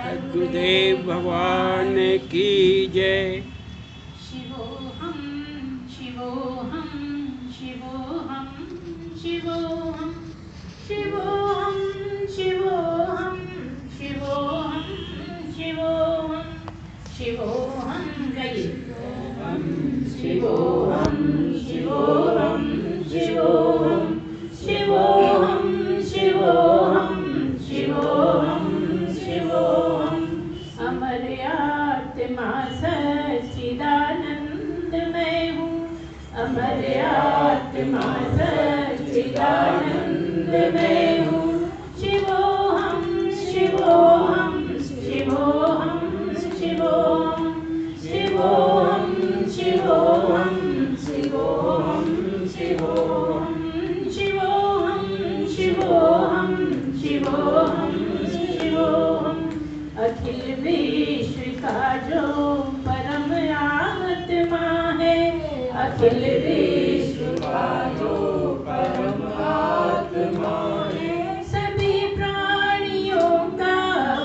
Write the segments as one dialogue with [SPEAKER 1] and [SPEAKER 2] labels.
[SPEAKER 1] सद्गुरुदेव भगवान की जय।
[SPEAKER 2] शिवोहम शिवोहम शिवोहम शिवोहम शिवोहम शिवोहम शिवोहम शिवोहम शिवोहम शिवोहम शिवोहम शिवोहम शिवोहम शिवोहम शिवोहम शिवोहम शिवोहम अमर आत्मा सच्चिदानंद मैं हूँ। अमर आत्मा सच्चिदानंद मैं हूँ। शिवोहम शिवोहम शिवोहम शिवोहम शिवोहम शिवोहम शिवोहम शिवोहम शिवोहम शिवोहम शिवोहम शिवोहम अखिल विश्व का जो परम आत्मा है। अखिल विश्व का जो परम आत्मा है। सभी प्राणियों का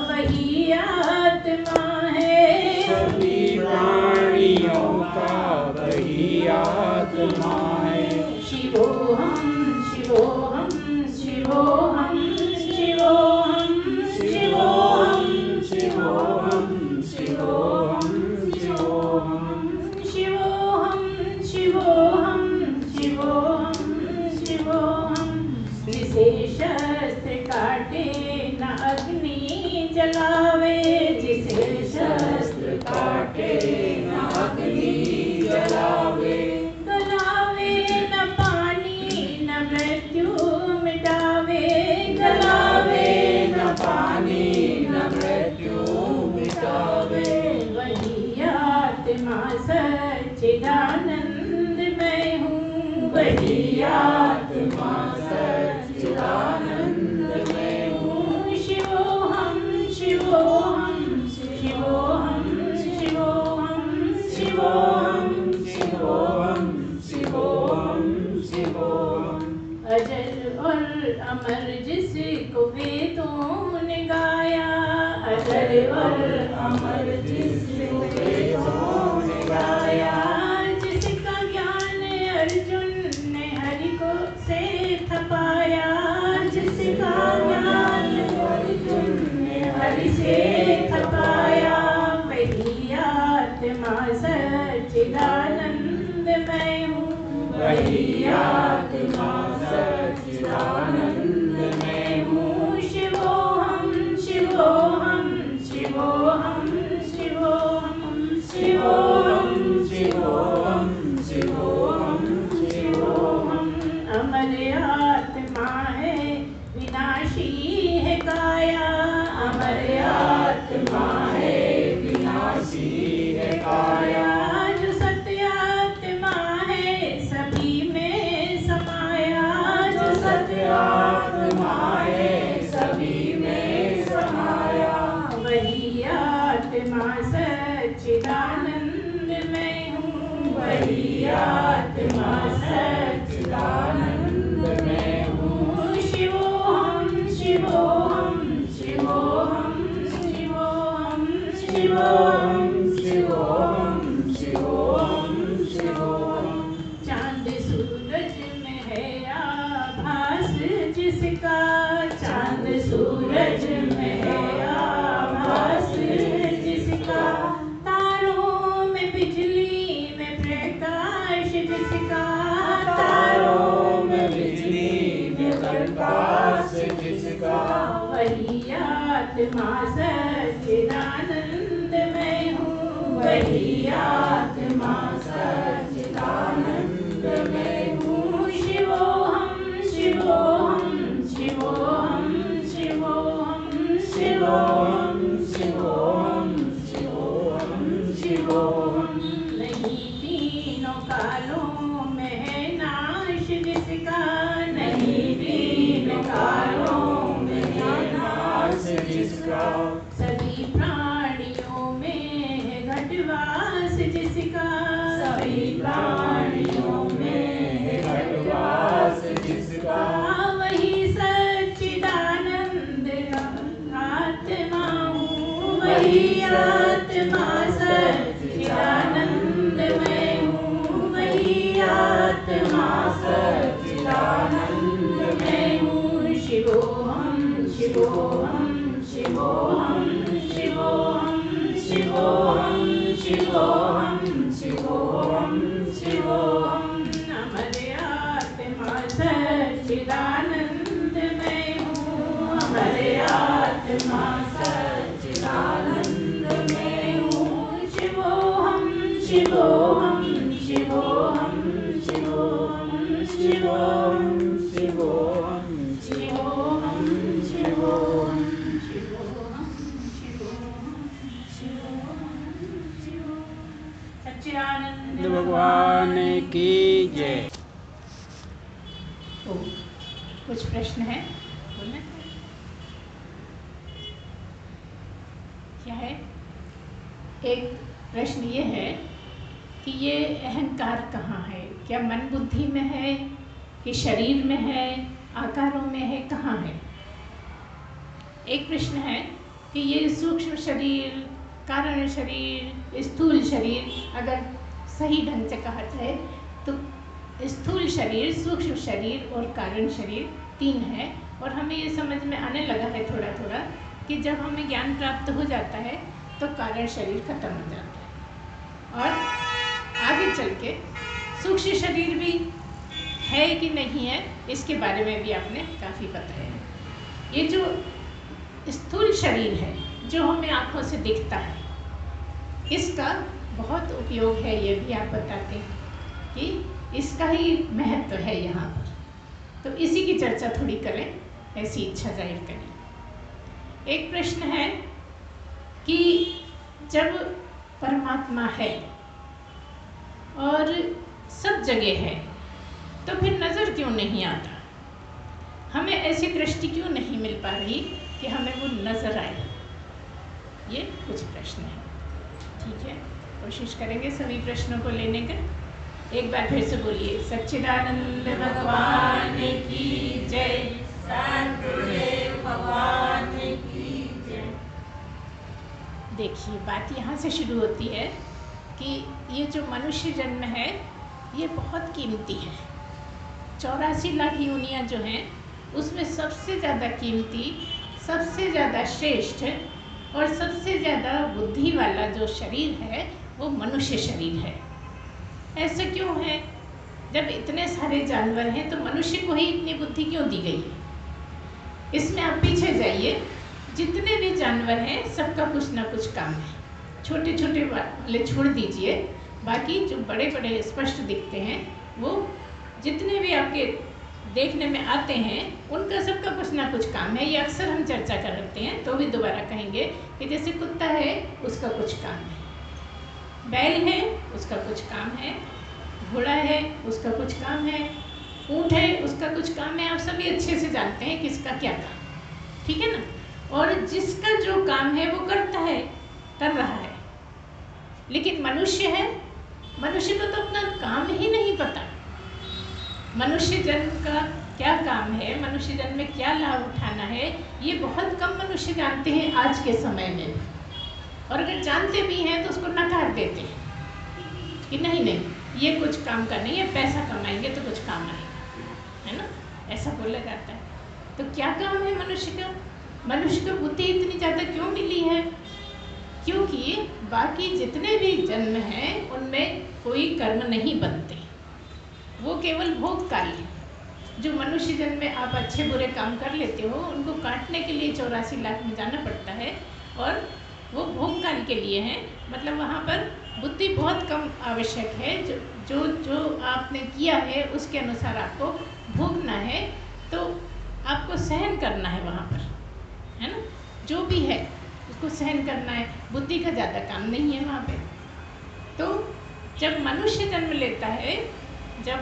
[SPEAKER 2] वही आत्मा है।
[SPEAKER 1] सभी प्राणियों का वही आत्मा है।
[SPEAKER 2] शिवोहम शिवोहम शिवोहम शिवोहम शिवोहम शिवोहम शिवोहम शिवोहम शिवोहम शिवोहम शिवोहम शिवोहम जिसे शस्त्र काटे न अग्नि जलावे। जिसे शस्त्र काटे न अग्नि जलावे। गलावे न पानी न मृत्यु मिटावे। गलावे न पानी न मृत्यु मिटावे। वही आत्मा सच्चिदानंद मैं हूँ। वही आत्मा सच्चिदानंद मैं हूँ। शिवोहम शिवोहम शिवोहम शिवोहम शिवोहम शिवोहम शिवोहम शिवोहम अजर और अमर जिसको वेदों ने गाया। अजर और अमर जिसको वेदों ने गाया। जिसका ज्ञान अर्जुन ने हरि को से थपाया। जिसका ज्ञान अर्जुन ने हरि से थपाया। वही आत्मा सच्चिदानंद मैं हूँ। वही आत्मा सच्चिदानंद मैं हूँ। शिवोहम शिवोहम शिवोहम शिवोहम शिवोहम शिवोहम शिवोहम शिवोहम अमर आत्मा है विनाशी है काया। अमर आत्मा है विनाशी है काया। जो सत्य आत्मा है सभी में समाया। जो सत्य आत्मा है सभी में समाया। वही आत्मा सच्चिदानंद मैं हूँ। वही आत्मा सच्चिदानंद मैं हूँ। शिवोहम शिवोहम शिवोहम शिवोहम शिवोहम शिवोहम शिवोहम शिवोहम चांद सूरज में है आभास जिसका। चांद सूरज में है आभास जिसका। तारों में बिजली में प्रकाश जिसका। तारों में बिजली में प्रकाश जिसका। वही आत्मा सच्चिदानंद मैं हूँ। वही आत्मा सच्चिदानंद मैं हूँ। शिवोहम शिवोहम शिवोहम शिवोहम शिवोहम शिवोहम शिवोहम शिवोहम नहीं तीनों कालों में है नाश जिसका। नहीं तीनों कालों में है नाश जिसका। सभी प्राणियों में है घटवास वही आत्मा सच्चिदानंदमय हूँ, वही आत्मा सच्चिदानंदमय हूँ। शिवोहम शिवोहम शिवोहम शिवोहम शिवोहम शिवोहम शिवोहम शिवोहम। हमारे आत्मा सच्चिदानंदमय हूँ, हमारे आत्मा सच्चिदानंदमय हूँ। शिवोहम शिवोहम शिवोहम शिवोहम शिवोहम शिवोहम शिवोहम शिवोहम सच्चिदानंद
[SPEAKER 1] भगवान की जय।
[SPEAKER 2] कुछ प्रश्न है बोलना क्या है? एक प्रश्न ये है कि ये अहंकार कहाँ है? क्या मन बुद्धि में है कि शरीर में है, आकारों में है, कहाँ है? एक प्रश्न है कि ये सूक्ष्म शरीर, कारण शरीर, स्थूल शरीर, अगर सही ढंग से कहा जाए तो स्थूल शरीर, सूक्ष्म शरीर और कारण शरीर तीन है। और हमें ये समझ में आने लगा है थोड़ा थोड़ा कि जब हमें ज्ञान प्राप्त हो जाता है तो कारण शरीर खत्म हो जाता है और आगे चल के सूक्ष्म शरीर भी है कि नहीं है इसके बारे में भी आपने काफ़ी बताया है। ये जो स्थूल शरीर है जो हमें आँखों से दिखता है, इसका बहुत उपयोग है, ये भी आप बताते हैं कि इसका ही महत्व है यहाँ पर। तो इसी की चर्चा थोड़ी करें, ऐसी इच्छा जाहिर करें। एक प्रश्न है कि जब परमात्मा है और सब जगह है तो फिर नज़र क्यों नहीं आता? हमें ऐसी दृष्टि क्यों नहीं मिल पा रही कि हमें वो नज़र आए? ये कुछ प्रश्न है। ठीक है, कोशिश करेंगे सभी प्रश्नों को लेने का। एक बार फिर से बोलिए, सच्चिदानंद भगवान की जय, सद्गुरुदेव भगवान की जय। देखिए, बात यहाँ से शुरू होती है कि ये जो मनुष्य जन्म है ये बहुत कीमती है। 84 लाख योनियाँ जो हैं उसमें सबसे ज़्यादा कीमती, सबसे ज़्यादा श्रेष्ठ और सबसे ज़्यादा बुद्धि वाला जो शरीर है वो मनुष्य शरीर है। ऐसा क्यों है? जब इतने सारे जानवर हैं तो मनुष्य को ही इतनी बुद्धि क्यों दी गई है? इसमें आप पीछे जाइए, जितने भी जानवर हैं सबका कुछ ना कुछ काम है। छोटे छोटे वाले छोड़ दीजिए, बाकी जो बड़े बड़े स्पष्ट दिखते हैं वो जितने भी आपके देखने में आते हैं उनका सबका कुछ ना कुछ काम है। ये अक्सर हम चर्चा करते हैं तो भी दोबारा कहेंगे कि जैसे कुत्ता है उसका कुछ काम है, बैल है उसका कुछ काम है, घोड़ा है उसका कुछ काम है, ऊँट है उसका कुछ काम है। आप सभी अच्छे से जानते हैं किसका क्या काम, ठीक है ना? और जिसका जो काम है वो करता है, कर रहा है। लेकिन मनुष्य है, मनुष्य को तो अपना काम ही नहीं पता। मनुष्य जन्म का क्या काम है, मनुष्य जन्म में क्या लाभ उठाना है, ये बहुत कम मनुष्य जानते हैं आज के समय में। और अगर जानते भी हैं तो उसको नकार देते हैं कि नहीं नहीं ये कुछ काम का नहीं है, पैसा कमाएंगे तो कुछ काम आएगा, है ना? ऐसा बोला जाता है। तो क्या काम है मनुष्य का? मनुष्य को बुद्धि इतनी ज़्यादा क्यों मिली है? क्योंकि बाकी जितने भी जन्म हैं उनमें कोई कर्म नहीं बनते, वो केवल भोग काल है। जो मनुष्य जन्म में आप अच्छे बुरे काम कर लेते हो उनको काटने के लिए 84 लाख में जाना पड़ता है और वो भोग काल के लिए हैं। मतलब वहाँ पर बुद्धि बहुत कम आवश्यक है। जो आपने किया है उसके अनुसार आपको भोगना है, तो आपको सहन करना है वहाँ पर, है ना? जो भी है उसको सहन करना है, बुद्धि का ज़्यादा काम नहीं है वहाँ पे। तो जब मनुष्य जन्म लेता है, जब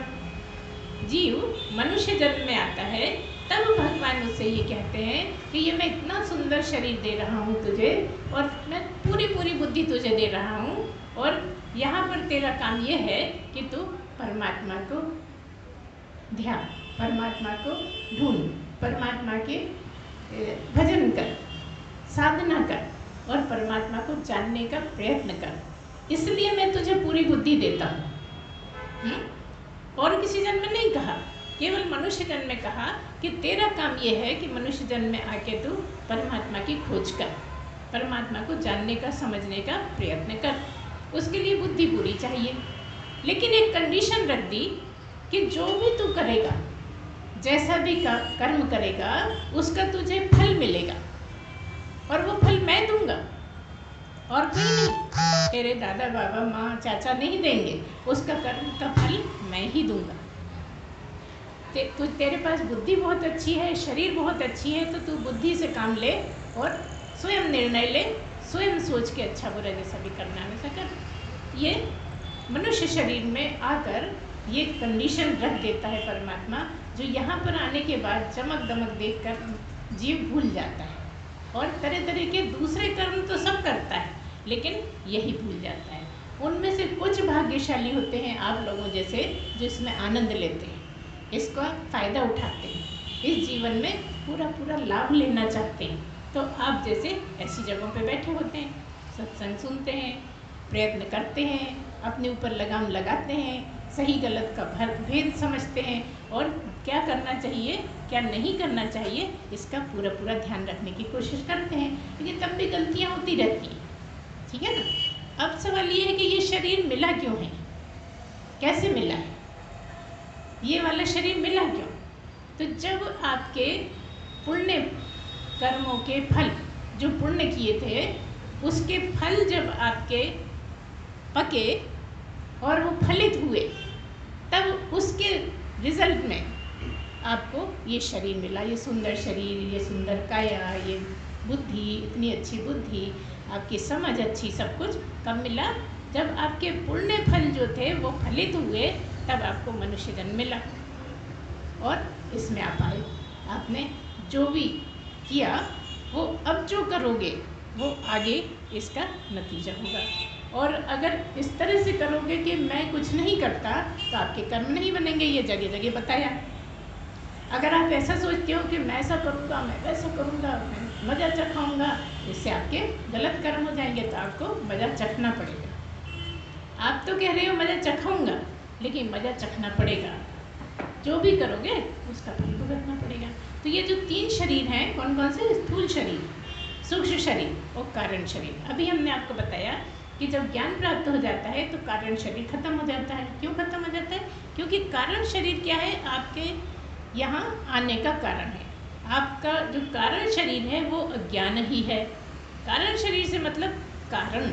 [SPEAKER 2] जीव मनुष्य जन्म में आता है तब भगवान उससे ये कहते हैं कि ये मैं इतना सुंदर शरीर दे रहा हूँ तुझे और मैं पूरी पूरी बुद्धि तुझे दे रहा हूँ, और यहाँ पर तेरा काम ये है कि तू परमात्मा को ध्यान, परमात्मा को ढूंढ, परमात्मा के भजन कर, साधना कर। और परमात्मा को जानने का प्रयत्न कर, इसलिए मैं तुझे पूरी बुद्धि देता हूँ। और किसी जन्म में नहीं कहा, केवल मनुष्य जन्म में कहा कि तेरा काम ये है कि मनुष्य जन्म में आके तू परमात्मा की खोज कर, परमात्मा को जानने का, समझने का प्रयत्न कर, उसके लिए बुद्धि पूरी चाहिए। लेकिन एक कंडीशन रख दी कि जो भी तू करेगा, जैसा भी कर्म करेगा, उसका तुझे फल मिलेगा, और वो फल मैं दूंगा और कोई नहीं, तेरे दादा बाबा माँ चाचा नहीं देंगे, उसका कर्म का फल मैं ही दूंगा। तेरे पास बुद्धि बहुत अच्छी है, शरीर बहुत अच्छी है, तो तू बुद्धि से काम ले और स्वयं निर्णय ले, स्वयं सोच के अच्छा बुरा जैसा भी करना है वैसा कर। ये मनुष्य शरीर में आकर ये कंडीशन रख देता है परमात्मा, जो यहाँ पर आने के बाद चमक दमक देखकर जीव भूल जाता है, और तरह तरह के दूसरे कर्म तो सब करता है, लेकिन यही भूल जाता है। उनमें से कुछ भाग्यशाली होते हैं आप लोगों जैसे, जो इसमें आनंद लेते हैं, इसका फ़ायदा उठाते हैं, इस जीवन में पूरा पूरा लाभ लेना चाहते हैं। तो आप जैसे ऐसी जगहों पे बैठे होते हैं, सत्संग सुनते हैं, प्रयत्न करते हैं, अपने ऊपर लगाम लगाते हैं, सही गलत का भेद समझते हैं, और क्या करना चाहिए क्या नहीं करना चाहिए इसका पूरा पूरा ध्यान रखने की कोशिश करते हैं। लेकिन तब भी गलतियाँ होती रहती हैं, ठीक है ना। अब सवाल ये है कि ये शरीर मिला क्यों है, कैसे मिला है, ये वाला शरीर मिला क्यों? तो जब आपके पुण्य कर्मों के फल, जो पुण्य किए थे उसके फल जब आपके पके और वो फलित हुए, तब उसके रिजल्ट में आपको ये शरीर मिला, ये सुंदर शरीर, ये सुंदर काया, ये बुद्धि, इतनी अच्छी बुद्धि, आपकी समझ अच्छी, सब कुछ कब मिला? जब आपके पुण्य फल जो थे वो फलित हुए, तब आपको मनुष्य जन्म मिला और इसमें आप आए। आपने जो भी किया वो अब जो करोगे वो आगे इसका नतीजा होगा। और अगर इस तरह से करोगे कि मैं कुछ नहीं करता, तो आपके कर्म नहीं बनेंगे, ये जगह जगह बताया। अगर आप ऐसा सोचते हो कि मैं ऐसा करूँगा, मैं वैसा करूँगा, मैं मज़ा चखाऊँगा, इससे आपके गलत कर्म हो जाएंगे, तो आपको मज़ा चखना पड़ेगा। आप तो कह रहे हो मज़ा चखाऊँगा, लेकिन मज़ा चखना पड़ेगा, जो भी करोगे उसका फल भुगतना पड़ेगा। तो ये जो तीन शरीर हैं, कौन कौन से? स्थूल शरीर, सूक्ष्म शरीर और कारण शरीर। अभी हमने आपको बताया कि जब ज्ञान प्राप्त हो जाता है तो कारण शरीर खत्म हो जाता है। क्यों खत्म हो जाता है? क्योंकि कारण शरीर क्या है? आपके यहाँ आने का कारण है। आपका जो कारण शरीर है वो अज्ञान ही है। कारण शरीर से मतलब कारण।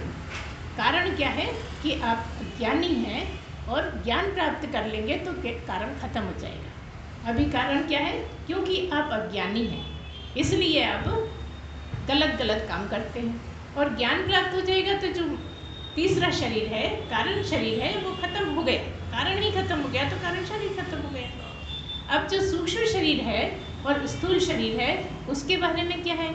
[SPEAKER 2] कारण क्या है कि आप अज्ञानी हैं, और ज्ञान प्राप्त कर लेंगे तो कारण खत्म हो जाएगा। अभी कारण क्या है? क्योंकि आप अज्ञानी हैं, इसलिए आप गलत गलत काम करते हैं, और ज्ञान प्राप्त हो जाएगा तो जो तीसरा शरीर है, कारण शरीर है, वो खत्म हो गया। कारण ही खत्म हो गया तो कारण शरीर खत्म हो गया। अब जो सूक्ष्म शरीर है और स्थूल शरीर है, उसके बारे में क्या है?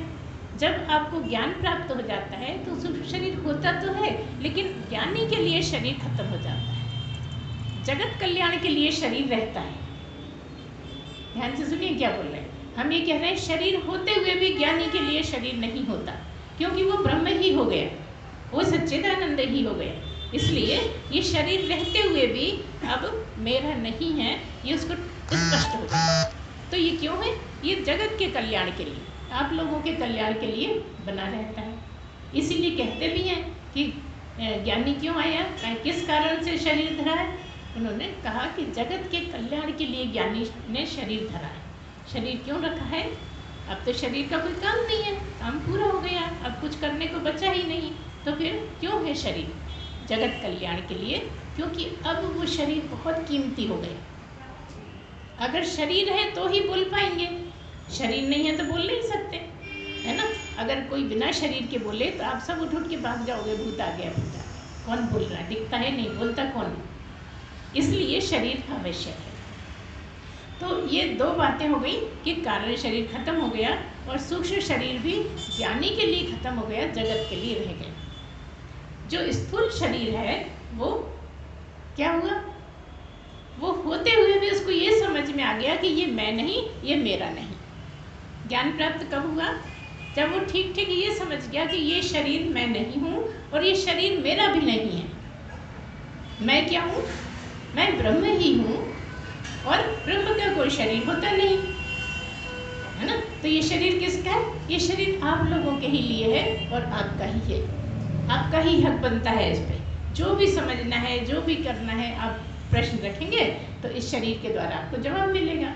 [SPEAKER 2] जब आपको ज्ञान प्राप्त हो जाता है तो सूक्ष्म शरीर होता तो है, लेकिन ज्ञानी के लिए शरीर खत्म हो जाता है, जगत कल्याण के लिए शरीर रहता है। ध्यान से सुनिए क्या बोल रहे हैं। हम ये कह रहे हैं शरीर होते हुए भी ज्ञानी के लिए शरीर नहीं होता, क्योंकि वो ब्रह्म ही हो गया, वो सच्चिदानंद ही हो गया। इसलिए ये शरीर रहते हुए भी अब मेरा नहीं है, ये उसको स्पष्ट हो जाए। तो ये क्यों है? ये जगत के कल्याण के लिए, आप लोगों के कल्याण के लिए बना रहता है। इसीलिए कहते भी हैं कि ज्ञानी क्यों आया, किस कारण से शरीर धरा है? उन्होंने कहा कि जगत के कल्याण के लिए ज्ञानी ने शरीर धरा है। शरीर क्यों रखा है? अब तो शरीर का कोई काम नहीं है, काम पूरा हो गया, अब कुछ करने को बचा ही नहीं, तो फिर क्यों है शरीर? जगत कल्याण के लिए, क्योंकि अब वो शरीर बहुत कीमती हो गया। अगर शरीर है तो ही बोल पाएंगे, शरीर नहीं है तो बोल नहीं सकते, है ना। अगर कोई बिना शरीर के बोले तो आप सब उठ के भाग जाओगे, भूत आ गया, भूत आ गया, कौन बोल रहा है? दिखता है नहीं, बोलता कौन है? इसलिए शरीर आवश्यक है। तो ये दो बातें हो गई कि कारण शरीर खत्म हो गया और सूक्ष्म शरीर भी ज्ञानी के लिए खत्म हो गया, जगत के लिए रह गया। जो स्थूल शरीर है वो क्या हुआ? वो होते हुए भी उसको ये समझ में आ गया कि ये मैं नहीं, ये मेरा नहीं। ज्ञान प्राप्त कब हुआ? जब वो ठीक ठीक ये समझ गया कि ये शरीर मैं नहीं हूँ और ये शरीर मेरा भी नहीं है, मैं क्या हूँ, मैं ब्रह्म ही हूँ और ब्रह्म का कोई शरीर होता नहीं है ना। तो ये शरीर किसका है, ये शरीर आप लोगों के ही लिए है और आपका ही है, आपका ही हक बनता है इस पे। जो भी समझना है, जो भी करना है, आप प्रश्न रखेंगे तो इस शरीर के द्वारा आपको जवाब मिलेगा,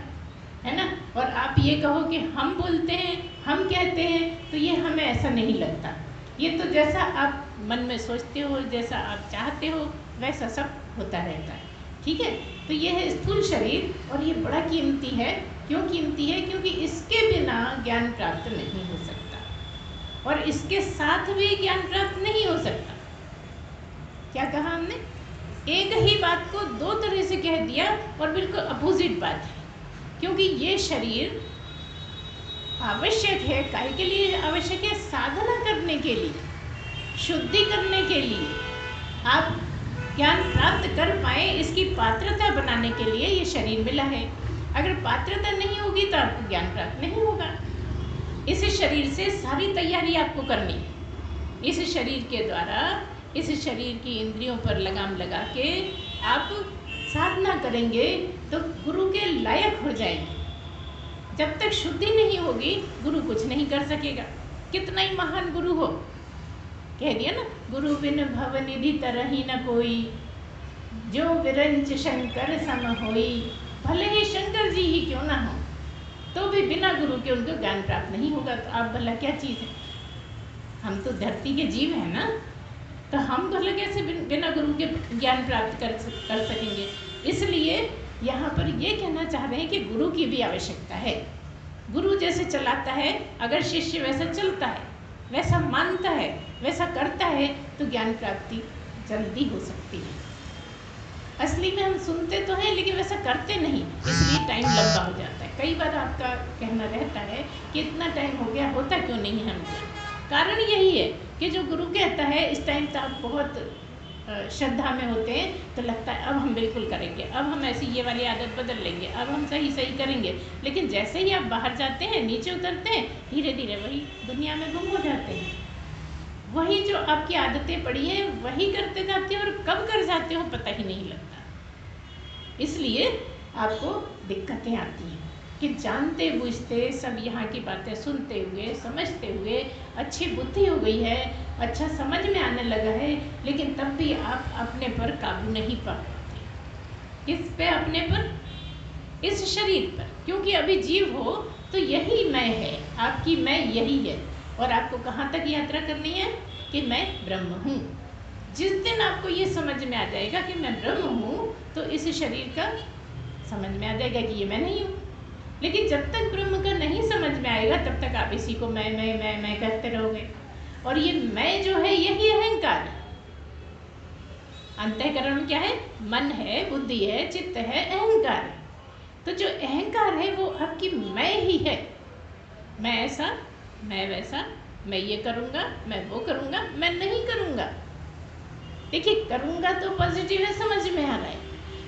[SPEAKER 2] है ना। और आप ये कहो कि हम बोलते हैं, हम कहते हैं, तो ये हमें ऐसा नहीं लगता। ये तो जैसा आप मन में सोचते हो, जैसा आप चाहते हो, वैसा सब होता रहता है, ठीक है। तो ये है स्थूल शरीर और ये बड़ा कीमती है। क्यों कीमती है, क्योंकि इसके बिना ज्ञान प्राप्त नहीं हो सकता और इसके साथ भी ज्ञान प्राप्त नहीं हो सकता। क्या कहा हमने, एक ही बात को दो तरह से कह दिया और बिल्कुल अपोजिट बात है। क्योंकि ये शरीर आवश्यक है, काहे के लिए आवश्यक है, साधना करने के लिए, शुद्धि करने के लिए, आप ज्ञान प्राप्त कर पाए इसकी पात्रता बनाने के लिए ये शरीर मिला है। अगर पात्रता नहीं होगी तो आपको ज्ञान प्राप्त नहीं होगा। इस शरीर से सारी तैयारी आपको करनी है। इस शरीर के द्वारा, इस शरीर की इंद्रियों पर लगाम लगा के आप साधना करेंगे तो गुरु के लायक हो जाएंगे। जब तक शुद्धि नहीं होगी गुरु कुछ नहीं कर सकेगा, कितना ही महान गुरु हो। कह दिया ना, गुरु बिन भव निधि तरही न कोई, जो विरंच शंकर सम होई। भले ही शंकर जी ही क्यों ना हो तो भी बिना गुरु के उनको ज्ञान प्राप्त नहीं होगा। तो आप भला क्या चीज़ है, हम तो धरती के जीव हैं ना, तो हम भला कैसे बिना गुरु के ज्ञान प्राप्त कर सकेंगे। इसलिए यहाँ पर ये कहना चाह रहे हैं कि गुरु की भी आवश्यकता है। गुरु जैसे चलाता है, अगर शिष्य वैसा चलता है, वैसा मानता है, वैसा करता है, तो ज्ञान प्राप्ति जल्दी हो सकती है। असली में हम सुनते तो हैं लेकिन वैसा करते नहीं, इसलिए टाइम लंबा हो जाता है। कई बार आपका कहना रहता है कि इतना टाइम हो गया, होता क्यों नहीं है हमसे। कारण यही है कि जो गुरु कहता है इस टाइम तो आप बहुत श्रद्धा में होते हैं, तो लगता है अब हम बिल्कुल करेंगे, अब हम ऐसी ये वाली आदत बदल लेंगे, अब हम सही सही करेंगे। लेकिन जैसे ही आप बाहर जाते हैं, नीचे उतरते हैं, धीरे धीरे वही दुनिया में गुम हो जाते हैं। वही जो आपकी आदतें पड़ी हैं वही करते जाते हो और कब कर जाते हो पता ही नहीं लगता। इसलिए आपको दिक्कतें आती हैं कि जानते बूझते सब यहाँ की बातें सुनते हुए, समझते हुए, अच्छी बुद्धि हो गई है, अच्छा समझ में आने लगा है, लेकिन तब भी आप अपने पर काबू नहीं पा पाते। किस पे, अपने पर, इस शरीर पर। क्योंकि अभी जीव हो तो यही मैं है, आपकी मैं यही है। और आपको कहाँ तक यात्रा करनी है कि मैं ब्रह्म हूँ। जिस दिन आपको ये समझ में आ जाएगा कि मैं ब्रह्म हूँ, तो इस शरीर का समझ में आ जाएगा कि ये मैं नहीं हूँ। लेकिन जब तक ब्रह्म का नहीं समझ में आएगा तब तक आप इसी को मैं कहते रहोगे। और ये मैं जो है यही अहंकार है। अंतःकरण में क्या है, मन है, बुद्धि है, चित्त है, अहंकार है। तो जो अहंकार है वो आपकी मैं ही है। मैं ऐसा, मैं वैसा, मैं ये करूँगा, मैं वो करूँगा, मैं नहीं करूँगा। देखिए, करूँगा तो पॉजिटिव है, समझ में आ रहा है,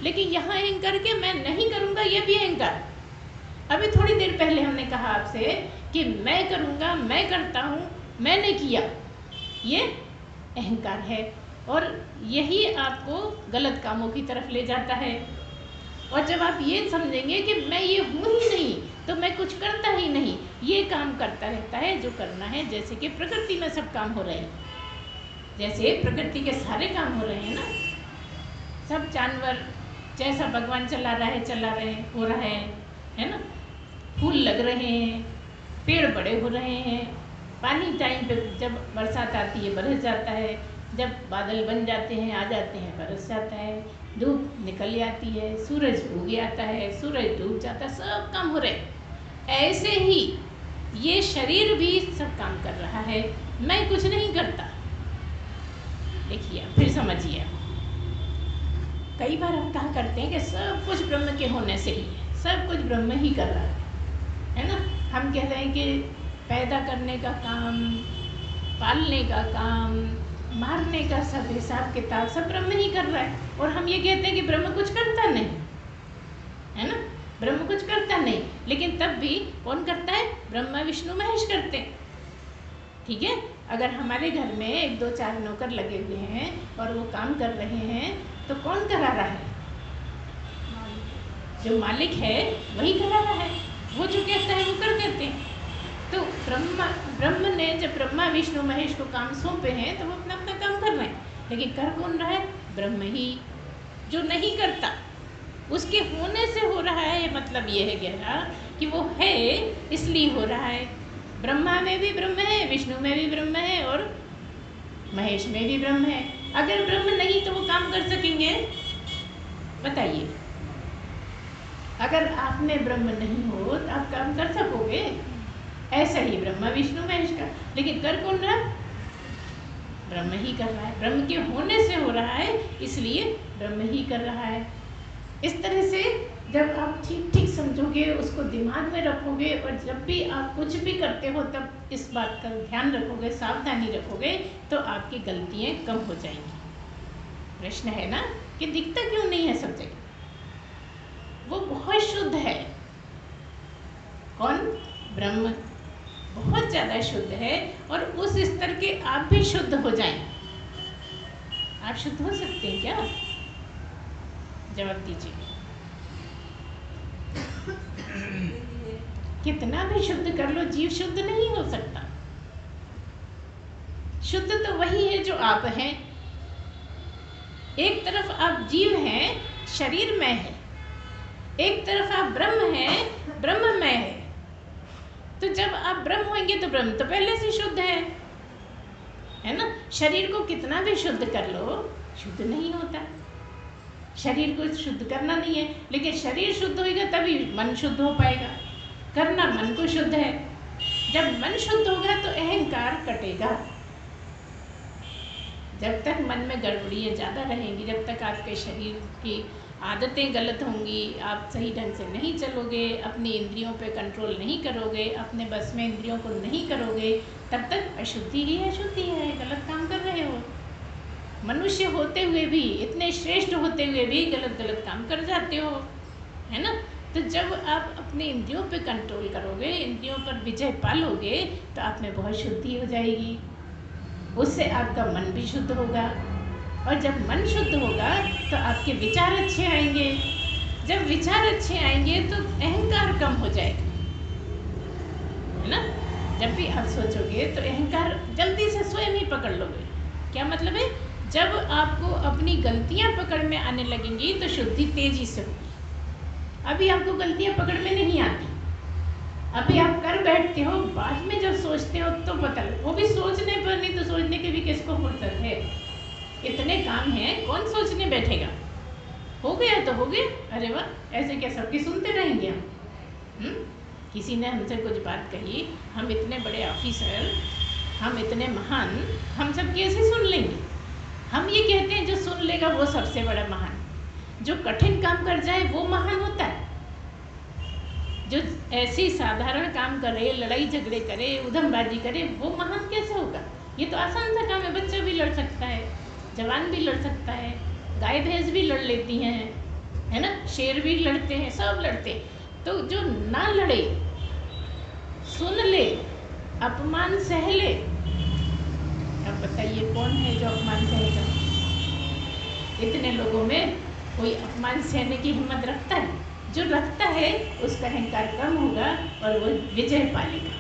[SPEAKER 2] लेकिन यहाँ अहंकार के मैं नहीं करूँगा ये भी अहंकार। अभी थोड़ी देर पहले हमने कहा आपसे कि मैं करूँगा, मैं करता हूँ, मैंने किया, ये अहंकार है। और यही आपको गलत कामों की तरफ ले जाता है। और जब आप ये समझेंगे कि मैं ये हूँ ही नहीं, तो मैं कुछ करता ही नहीं, ये काम करता रहता है जो करना है। जैसे कि प्रकृति में सब काम हो रहे हैं, जैसे प्रकृति के सारे काम हो रहे हैं ना, सब जानवर जैसा भगवान चला रहा है, चला रहे हैं, हो रहा है ना। फूल लग रहे हैं, पेड़ बड़े हो रहे हैं, पानी टाइम पे जब बरसात आती है बरस जाता है, जब बादल बन जाते हैं आ जाते हैं बरस जाता है, धूप निकल जाती है, सूरज उग आता है, सूरज डूब जाता है, सब काम हो रहे। ऐसे ही ये शरीर भी सब काम कर रहा है, मैं कुछ नहीं करता। देखिए फिर समझिए, कई बार हम कहा करते हैं कि सब कुछ ब्रह्म के होने से ही है, सब कुछ ब्रह्म ही कर रहा है ना। हम कह रहे हैं कि पैदा करने का काम, पालने का काम, मारने का सब हिसाब किताब सब ब्रह्म ही कर रहा है। और हम ये कहते हैं कि ब्रह्म कुछ करता नहीं, है ना, ब्रह्म कुछ करता नहीं। लेकिन तब भी कौन करता है, ब्रह्मा विष्णु महेश करते हैं। ठीक है। अगर हमारे घर में 1 2 4 नौकर लगे हुए हैं और वो काम कर रहे हैं तो कौन करा रहा है? जो मालिक है वही करा रहा है। वो जो कहता है वो कर देते हैं। तो ब्रह्म ने जब ब्रह्मा विष्णु महेश को काम सौंपे हैं तो वो अपना अपना काम कर रहे हैं, लेकिन कर कौन रहा है? ब्रह्म ही। जो नहीं करता उसके होने से हो रहा है, मतलब ये है गहरा कि वो है इसलिए हो रहा है। ब्रह्मा में भी ब्रह्म है, विष्णु में भी ब्रह्म है और महेश में भी ब्रह्म है। अगर ब्रह्म नहीं तो वो काम कर सकेंगे? बताइए। अगर आप में ब्रह्म नहीं हो तो आप काम कर सकोगे? ऐसा ही ब्रह्मा विष्णु महेश का, लेकिन कर कौन रहा है? ब्रह्म ही कर रहा है। ब्रह्म के होने से हो रहा है, इसलिए ब्रह्म ही कर रहा है। इस तरह से जब आप ठीक ठीक समझोगे, उसको दिमाग में रखोगे और जब भी आप कुछ भी करते हो तब इस बात का ध्यान रखोगे, सावधानी रखोगे, तो आपकी गलतियाँ कम हो जाएंगी। प्रश्न है ना कि दिखता क्यों नहीं है सब जगह? वो बहुत शुद्ध है। कौन? ब्रह्म बहुत ज़्यादा शुद्ध है। और उस स्तर के आप भी शुद्ध हो जाएं। आप शुद्ध हो सकते हैं क्या? जवाब दीजिए। कितना भी शुद्ध कर लो, जीव शुद्ध नहीं हो सकता। शुद्ध तो वही है जो आप हैं। एक तरफ आप जीव हैं, शरीर में है, एक तरफ आप ब्रह्म हैं, ब्रह्म में है। तो जब आप ब्रह्म होंगे तो ब्रह्म तो पहले से शुद्ध है ना। शरीर को कितना भी शुद्ध कर लो, शुद्ध नहीं होता। शरीर को शुद्ध करना नहीं है, लेकिन शरीर शुद्ध होगा तभी मन शुद्ध हो पाएगा। करना मन को शुद्ध है। जब मन शुद्ध होगा तो अहंकार कटेगा। जब तक मन में गड़बड़ियाँ ज़्यादा रहेंगी, जब तक आपके शरीर की आदतें गलत होंगी, आप सही ढंग से नहीं चलोगे, अपनी इंद्रियों पे कंट्रोल नहीं करोगे, अपने बस में इंद्रियों को नहीं करोगे, तब तक अशुद्धि ही अशुद्धि है, गलत काम कर रहे हो। मनुष्य होते हुए भी, इतने श्रेष्ठ होते हुए भी गलत काम कर जाते हो, है ना। तो जब आप अपने इंद्रियों पे कंट्रोल करोगे, इंद्रियों पर विजय पालोगे, तो आप में बहुत शुद्धि हो जाएगी। उससे आपका मन भी शुद्ध होगा, और जब मन शुद्ध होगा तो आपके विचार अच्छे आएंगे। जब विचार अच्छे आएंगे तो अहंकार कम हो जाएगा, है ना। जब भी आप सोचोगे तो अहंकार जल्दी से स्वयं ही पकड़ लोगे। क्या मतलब है? जब आपको अपनी गलतियां पकड़ में आने लगेंगी तो शुद्धि तेजी से होगी। अभी आपको गलतियां पकड़ में नहीं आती, अभी आप कर बैठते हो, बाद में जब सोचते हो तो पता लगे, वो भी सोचने पर, नहीं तो सोचने की भी किसको फुर्सत है? इतने काम हैं, कौन सोचने बैठेगा? हो गया तो हो गया, अरे वाह, ऐसे क्या सबकी सुनते रहेंगे हम? किसी ने हमसे कुछ बात कही, हम इतने बड़े ऑफिसर, हम इतने महान, हम सब कैसे सुन लेंगे? हम ये कहते हैं जो सुन लेगा वो सबसे बड़ा महान। जो कठिन काम कर जाए वो महान होता है। जो ऐसी साधारण काम करे, लड़ाई झगड़े करे, उधमबाजी करे, वो महान कैसे होगा? ये तो आसान सा काम है, बच्चा भी लड़ सकता है, जवान भी लड़ सकता है, गाय भैंस भी लड़ लेती हैं, है ना, शेर भी लड़ते हैं, सब लड़ते हैं। तो जो ना लड़े, सुन ले, अपमान सह ले, अब बताइए कौन है जो अपमान सहेगा? इतने लोगों में कोई अपमान सहने की हिम्मत रखता है? जो रखता है उसका अहंकार कम होगा और वो विजय पालेगा।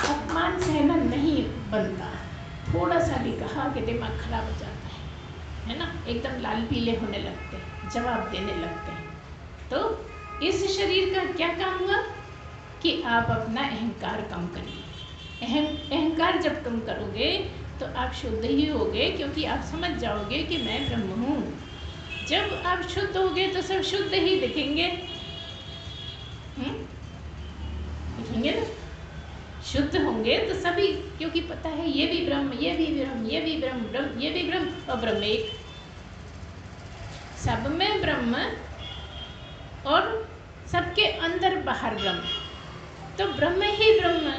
[SPEAKER 2] अपमान सहना नहीं बनता, थोड़ा सा भी कहा कि दिमाग खराब हो जाता है ना, एकदम लाल पीले होने लगते हैं, जवाब देने लगते हैं। तो इस शरीर का क्या काम हुआ कि आप अपना अहंकार कम करिए। अहंकार जब कम करोगे तो आप शुद्ध ही होगे, क्योंकि आप समझ जाओगे कि मैं ब्रह्म हूँ। जब आप शुद्ध होगे तो सब शुद्ध ही दिखेंगे, दिखेंगे ना। शुद्ध होंगे तो सभी, क्योंकि पता है ये भी ब्रह्म, ये भी ब्रह्म, ये भी ब्रह्म, ब्रह्म ये भी ब्रह्म, और ब्रह्म एक, सब में ब्रह्म और सबके अंदर बाहर ब्रह्म। तो ब्रह्म ही ब्रह्म,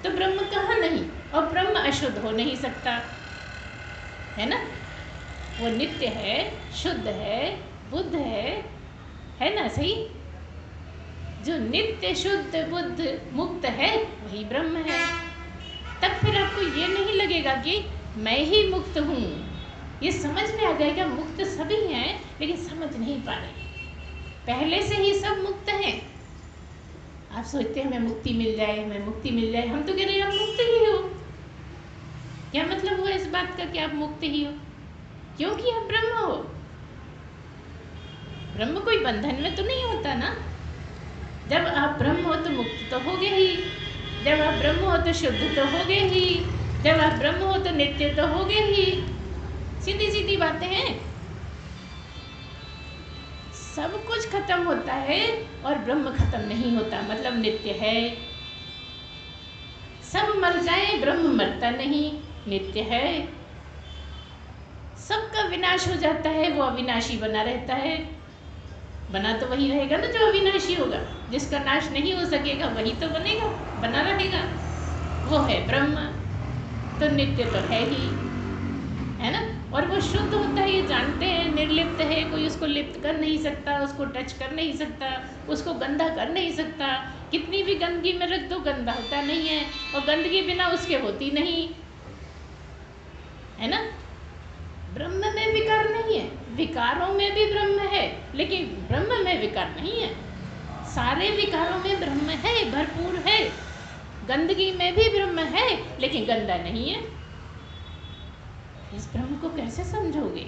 [SPEAKER 2] तो ब्रह्म कहाँ नहीं? और ब्रह्म अशुद्ध हो नहीं सकता, है ना। वो नित्य है, शुद्ध है, बुद्ध है ना, सही। जो नित्य शुद्ध बुद्ध मुक्त है वही ब्रह्म है। तब फिर आपको ये नहीं लगेगा कि मैं ही मुक्त हूँ। ये समझ में आ जाएगा मुक्त सभी हैं, लेकिन समझ नहीं पा रहे, पहले से ही सब मुक्त हैं। आप सोचते हैं हमें मुक्ति मिल जाए, हमें मुक्ति मिल जाए। हम तो कह रहे हैं आप मुक्त ही हो। क्या मतलब हुआ इस बात का कि आप मुक्त ही हो? क्योंकि आप ब्रह्म हो। ब्रह्म कोई बंधन में तो नहीं होता ना। जब आप ब्रह्म हो तो मुक्त तो होगे ही, जब आप ब्रह्म हो तो शुद्ध तो होगे ही, जब आप ब्रह्म हो तो नित्य तो होगे ही। सीधी सीधी बातें हैं। सब कुछ खत्म होता है और ब्रह्म खत्म नहीं होता, मतलब नित्य है। सब मर जाए, ब्रह्म मरता नहीं, नित्य है। सबका विनाश हो जाता है, वो अविनाशी बना रहता है। बना तो वही रहेगा ना जो अविनाशी होगा। जिसका नाश नहीं हो सकेगा वही तो बनेगा, बना रहेगा। वो है ब्रह्म, तो नित्य तो है ही, है ना। और वो शुद्ध होता है, ये जानते हैं, निर्लिप्त है, कोई उसको लिप्त कर नहीं सकता, उसको टच कर नहीं सकता, उसको गंदा कर नहीं सकता। कितनी भी गंदगी में रख दो गंदा होता नहीं है, और गंदगी बिना उसके होती नहीं, है ना। ब्रह्म में विकार नहीं है, विकारों में भी ब्रह्म है, लेकिन ब्रह्म में विकार नहीं है। सारे विकारों में ब्रह्म है, भरपूर है। गंदगी में भी ब्रह्म है, लेकिन गंदा नहीं है। इस ब्रह्म को कैसे समझोगे?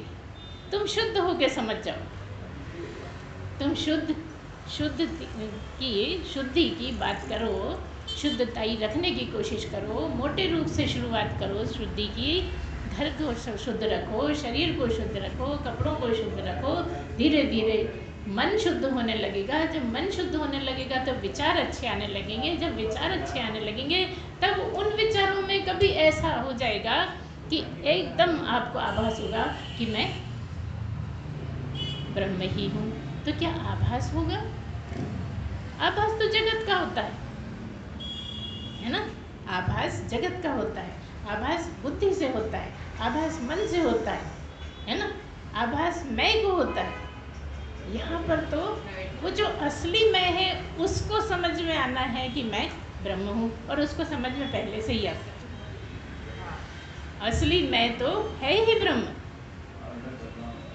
[SPEAKER 2] तुम शुद्ध होके समझ जाओ। तुम शुद्धि की बात करो, शुद्धताई रखने की कोशिश करो, मोटे रूप से शुरुआत करो शुद्धि की। घर को शुद्ध रखो, शरीर को शुद्ध रखो, कपड़ों को शुद्ध रखो। धीरे धीरे मन शुद्ध होने लगेगा। जब मन शुद्ध होने लगेगा तो विचार अच्छे आने लगेंगे। जब विचार अच्छे आने लगेंगे तब उन विचारों में कभी ऐसा हो जाएगा कि एकदम आपको आभास होगा कि मैं ब्रह्म ही हूँ। तो क्या आभास होगा? आभास तो जगत का होता है ना। आभास जगत का होता है, आभास बुद्धि से होता है, आभास मन से होता है ना। आभास मैं को होता है। यहाँ पर तो वो जो असली मैं है उसको समझ में आना है कि मैं ब्रह्म हूँ, और उसको समझ में पहले से ही आता है। असली मैं तो है ही ब्रह्म,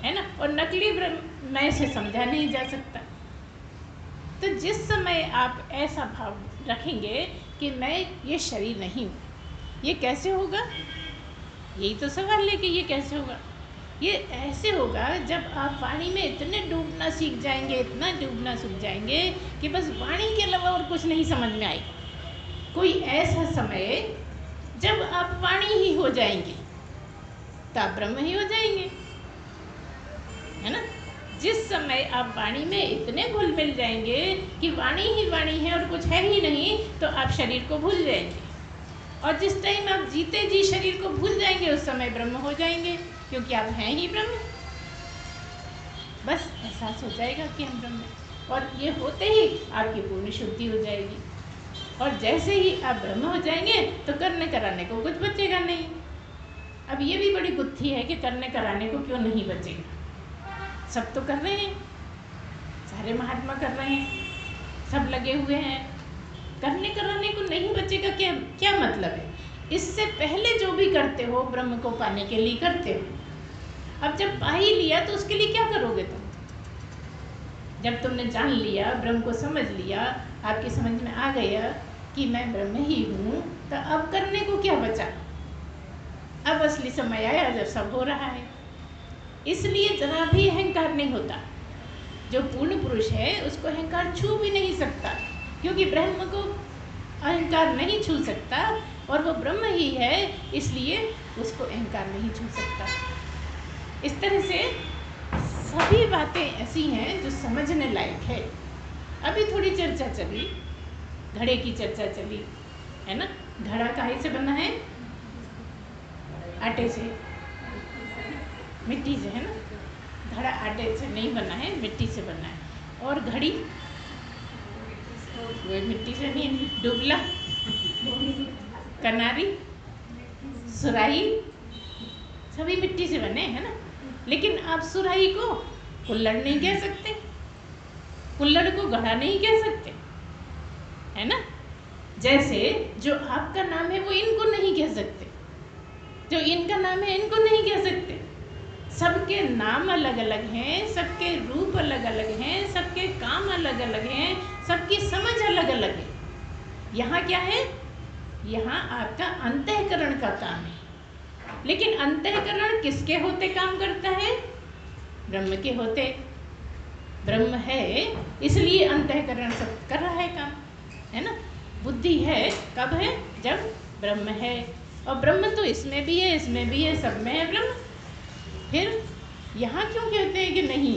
[SPEAKER 2] है ना। और नकली ब्रह्म मैं से समझा नहीं जा सकता। तो जिस समय आप ऐसा भाव रखेंगे कि मैं ये शरीर नहीं हूँ, ये कैसे होगा? यही तो सवाल है कि ये कैसे होगा। ये ऐसे होगा जब आप वाणी में इतने डूबना सीख जाएंगे, इतना डूबना सीख जाएंगे कि बस वाणी के अलावा और कुछ नहीं समझ में आएगा। कोई ऐसा समय जब आप वाणी ही हो जाएंगे तो आप ब्रह्म ही हो जाएंगे, है ना। जिस समय आप वाणी में इतने घुल मिल जाएंगे कि वाणी ही वाणी है और कुछ है ही नहीं, तो आप शरीर को भूल जाएंगे। और जिस टाइम आप जीते जी शरीर को भूल जाएंगे उस समय ब्रह्म हो जाएंगे, क्योंकि आप हैं ही ब्रह्म। बस एहसास हो जाएगा कि हम ब्रह्म हैं, और ये होते ही आपकी पूर्ण शुद्धि हो जाएगी। और जैसे ही आप ब्रह्म हो जाएंगे तो करने कराने को कुछ बचेगा नहीं। अब ये भी बड़ी गुत्थी है कि करने कराने को क्यों नहीं बचेगा। सब तो कर रहे हैं, सारे महात्मा कर रहे हैं, सब लगे हुए हैं। करने कराने को नहीं बचेगा क्या मतलब है? इससे पहले जो भी करते हो ब्रह्म को पाने के लिए करते हो। अब जब पा ही लिया तो उसके लिए क्या करोगे तुम? जब तुमने जान लिया, ब्रह्म को समझ लिया, आपकी समझ में आ गया कि मैं ब्रह्म ही हूँ, तो अब करने को क्या बचा? अब असली समय आया जब सब हो रहा है। इसलिए जरा भी अहंकार नहीं होता। जो पूर्ण पुरुष है उसको अहंकार छू भी नहीं सकता, क्योंकि ब्रह्म को अहंकार नहीं छू सकता, और वो ब्रह्म ही है, इसलिए उसको अहंकार नहीं छू सकता। इस तरह से सभी बातें ऐसी हैं जो समझने लायक है। अभी थोड़ी चर्चा चली, घड़े की चर्चा चली, है ना। घड़ा काहे से बना है? आटे से, मिट्टी से, है ना। घड़ा आटे से नहीं बना है, मिट्टी से बना है। और घड़ी वो मिट्टी से नहीं, डुबला, कनारी, सुराही, सभी मिट्टी से बने, है ना। लेकिन आप सुराही को कुल्हड़ नहीं कह सकते, कुल्हड़ को घड़ा नहीं कह सकते, है ना। जैसे जो आपका नाम है वो इनको नहीं कह सकते, जो इनका नाम है इनको नहीं कह सकते। सबके नाम अलग अलग हैं, सबके रूप अलग अलग हैं, सबके काम अलग अलग हैं, सबकी समझ अलग अलग है। यहाँ क्या है, यहाँ आपका अंतःकरण का काम है। लेकिन अंतःकरण किसके होते काम करता है? ब्रह्म के होते। ब्रह्म है इसलिए अंतःकरण सब कर रहा है काम, है ना। बुद्धि है कब है? जब ब्रह्म है। और ब्रह्म तो इसमें भी है, इसमें भी है, सब में है ब्रह्म। फिर यहाँ क्यों कहते हैं कि नहीं?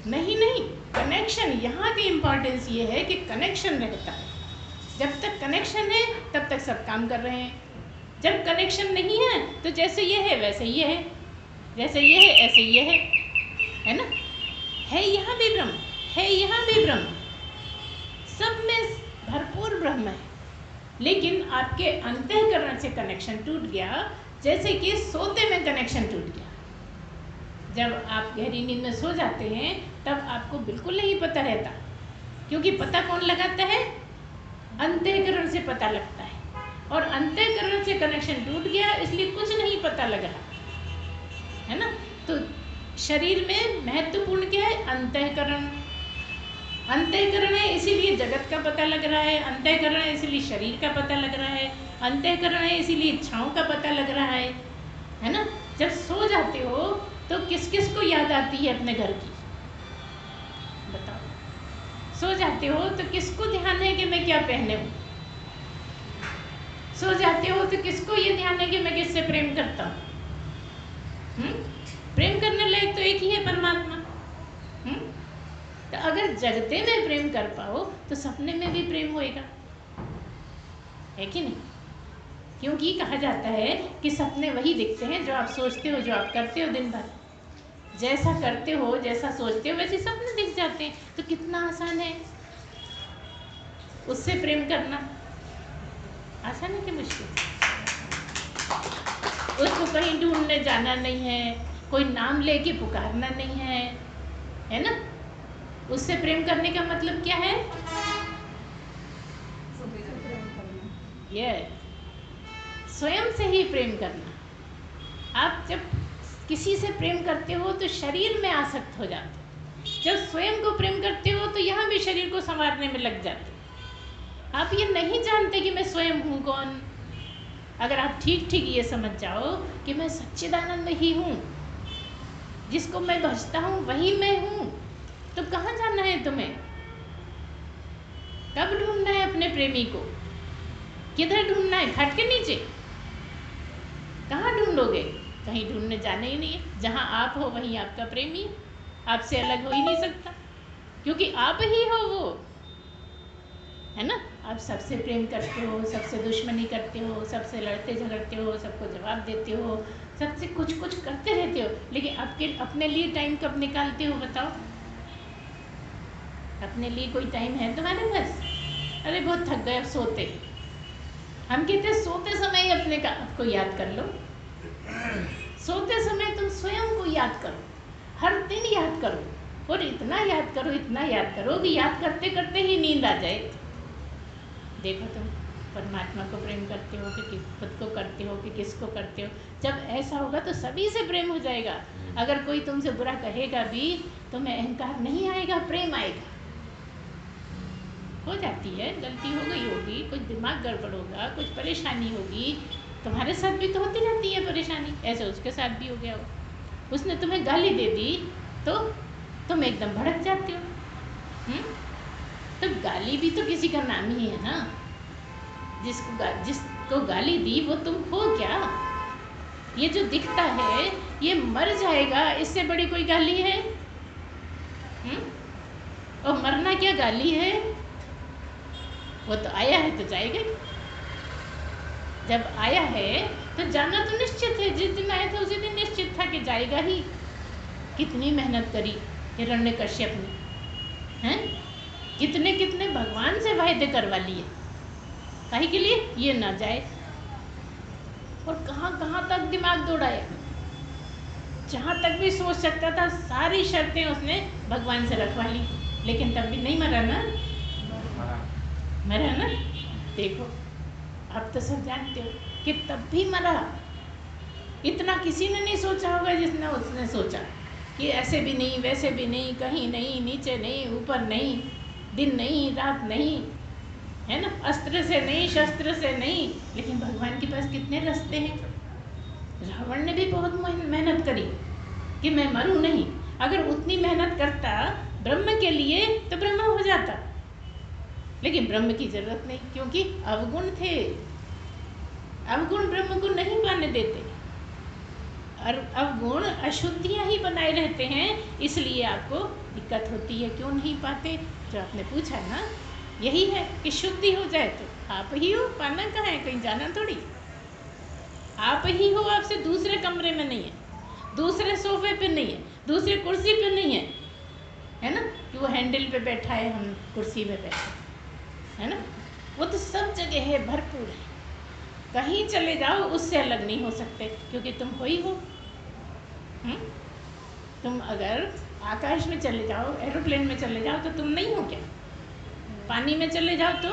[SPEAKER 2] नहीं नहीं, कनेक्शन, यहाँ की इम्पोर्टेंस ये है कि कनेक्शन रहता है। जब तक कनेक्शन है तब तक सब काम कर रहे हैं। जब कनेक्शन नहीं है तो जैसे ये है वैसे ये है, जैसे ये है ऐसे ये है ना। है यहाँ भी ब्रह्म, है यहाँ भी ब्रह्म, सब में भरपूर ब्रह्म है। लेकिन आपके अंतःकरण से कनेक्शन टूट गया, जैसे कि सोते में कनेक्शन टूट गया। जब आप गहरी नींद में सो जाते हैं तब आपको बिल्कुल नहीं पता रहता, क्योंकि पता कौन लगाता है? अंतःकरण से पता लगता है। और अंतःकरण से कनेक्शन टूट गया इसलिए कुछ नहीं पता लग रहा, है ना। तो शरीर में महत्वपूर्ण क्या है? अंतःकरण। अंतःकरण है इसीलिए जगत का पता लग रहा है, अंतःकरण है इसीलिए शरीर का पता लग रहा है, अंतःकरण है इसीलिए इच्छाओं का पता लग रहा है ना। जब सो जाते हो तो किस किस को याद आती है अपने घर की? बताओ। सो जाते हो तो किसको ध्यान है कि मैं क्या पहने हूँ? सो जाते हो तो किसको ये ध्यान है कि मैं किससे प्रेम करता हूँ? प्रेम करने लायक तो एक ही है, परमात्मा। तो अगर जगते में प्रेम कर पाओ तो सपने में भी प्रेम होएगा, है कि नहीं? क्योंकि कहा जाता है कि सपने वही दिखते हैं जो आप सोचते हो, जो आप करते हो दिन भर। जैसा करते हो, जैसा सोचते हो, वैसे सपने दिख जाते हैं। तो कितना आसान है उससे प्रेम करना। आसान है कि मुश्किल? उसको कहीं ढूंढने जाना नहीं है, कोई नाम लेके पुकारना नहीं है ना। उससे प्रेम करने का मतलब क्या है? ये स्वयं से ही प्रेम करना। आप जब किसी से प्रेम करते हो तो शरीर में आसक्त हो जाते हो। जब स्वयं को प्रेम करते हो तो यहाँ भी शरीर को संवारने में लग जाते हो। आप ये नहीं जानते कि मैं स्वयं हूँ कौन। अगर आप ठीक ठीक ये समझ जाओ कि मैं सच्चिदानंद ही हूँ, जिसको मैं भजता हूँ वही मैं हूँ, तो कहाँ जाना है तुम्हें? कब ढूंढना है अपने प्रेमी को? किधर ढूंढना है? घाट के नीचे? कहाँ ढूंढोगे? कहीं ढूंढने जाना ही नहीं है। जहाँ आप हो वहीं आपका प्रेमी है, आपसे अलग हो ही नहीं सकता, क्योंकि आप ही हो वो, है ना। आप सबसे प्रेम करते हो, सबसे दुश्मनी करते हो, सबसे लड़ते झगड़ते हो, सबको जवाब देते हो, सबसे कुछ कुछ करते रहते हो, लेकिन आपके अपने लिए टाइम कब निकालते हो? बताओ। अपने लिए कोई टाइम है तुम्हारे पास? अरे बहुत थक गए, अब सोते। हम कहते सोते समय ही अपने को याद कर लो। सोते समय तुम स्वयं को याद करो, हर दिन याद करो, और इतना याद करो, इतना याद करो कि याद करते करते ही नींद आ जाए। देखो तुम परमात्मा को प्रेम करते हो कि खुद को करते हो कि किसको करते हो। जब ऐसा होगा तो सभी से प्रेम हो जाएगा। अगर कोई तुमसे बुरा कहेगा भी तो में अहंकार नहीं आएगा, प्रेम आएगा। हो जाती है, गलती हो गई होगी, कुछ दिमाग गड़बड़ होगा, कुछ परेशानी होगी, तुम्हारे साथ भी तो होती रहती है परेशानी, ऐसे उसके साथ भी हो गया हो। उसने तुम्हें गाली दे दी तो तुम एकदम भड़क जाते हो। तो गाली भी तो किसी का नाम ही है ना। जिसको गाली दी वो तुम हो क्या? ये जो दिखता है ये मर जाएगा, इससे बड़ी कोई गाली है? और मरना क्या गाली है? वो तो आया है तो जाएगा ही। जब आया है तो जाना तो निश्चित है। जिस दिन आया था उसी दिन निश्चित था कि जाएगा ही। कितनी मेहनत करी हिरण्यकश्यप ने, हैं? कितने कितने भगवान से वायदे करवा लिए, काहे के लिए? ये ना जाए। और कहाँ कहाँ तक दिमाग दौड़ाया, जहाँ तक भी सोच सकता था सारी शर्तें उसने भगवान से रखवा ली, लेकिन तब भी नहीं मरा ना। मरा ना, देखो आप तो सब जानते हो कि तब भी मरा। इतना किसी ने नहीं सोचा होगा जितना उसने सोचा कि ऐसे भी नहीं, वैसे भी नहीं, कहीं नहीं, नीचे नहीं, ऊपर नहीं, दिन नहीं, रात नहीं, है ना, अस्त्र से नहीं, शस्त्र से नहीं, लेकिन भगवान के पास कितने रास्ते हैं। रावण ने भी बहुत मेहनत करी कि मैं मरूं नहीं। अगर उतनी मेहनत करता ब्रह्म के लिए तो ब्रह्म हो जाता, लेकिन ब्रह्म की जरूरत नहीं, क्योंकि अवगुण थे। अवगुण ब्रह्म को नहीं पाने देते, और अवगुण अशुद्धियाँ ही बनाए रहते हैं, इसलिए आपको दिक्कत होती है। क्यों नहीं पाते? जो आपने पूछा ना, यही है कि शुद्धि हो जाए तो आप ही हो, पाना कहाँ है, कहीं जाना थोड़ी। आप ही हो, आपसे दूसरे कमरे में नहीं है, दूसरे सोफे पे नहीं है, दूसरी कुर्सी पे नहीं है, है ना, कि वो हैंडल पे बैठा है, हम कुर्सी में बैठे, है ना। वो तो सब जगह है, भरपूर है। कहीं चले जाओ उससे अलग नहीं हो सकते, क्योंकि तुम हो ही हो। तुम अगर आकाश में चले जाओ, एरोप्लेन में चले जाओ, तो तुम नहीं हो क्या? पानी में चले जाओ तो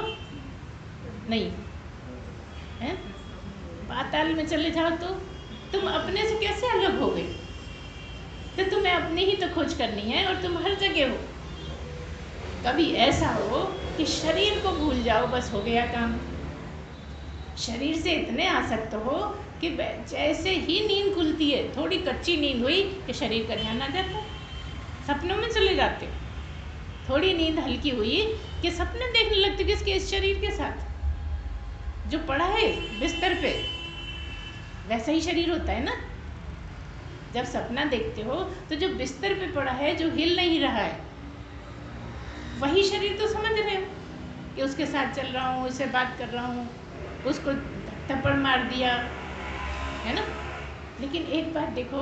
[SPEAKER 2] नहीं है, पाताल में चले जाओ तो तुम अपने से कैसे अलग हो गए? तो तुम्हें अपनी ही तो खोज करनी है, और तुम हर जगह हो। कभी ऐसा हो कि शरीर को भूल जाओ, बस हो गया काम। शरीर से इतने आसक्त हो कि जैसे ही नींद खुलती है, थोड़ी कच्ची नींद हुई कि शरीर का ध्यान आ जाता है, सपनों में चले जाते हो। थोड़ी नींद हल्की हुई कि सपने देखने लगते, किसके? इस शरीर के साथ जो पड़ा है बिस्तर पे, वैसा ही शरीर होता है ना। जब सपना देखते हो तो जो बिस्तर पे पड़ा है, जो हिल नहीं रहा है, वही शरीर तो समझ रहे हो कि उसके साथ चल रहा हूँ, उससे बात कर रहा हूँ, उसको थप्पड़ मार दिया, है ना। लेकिन एक बात देखो,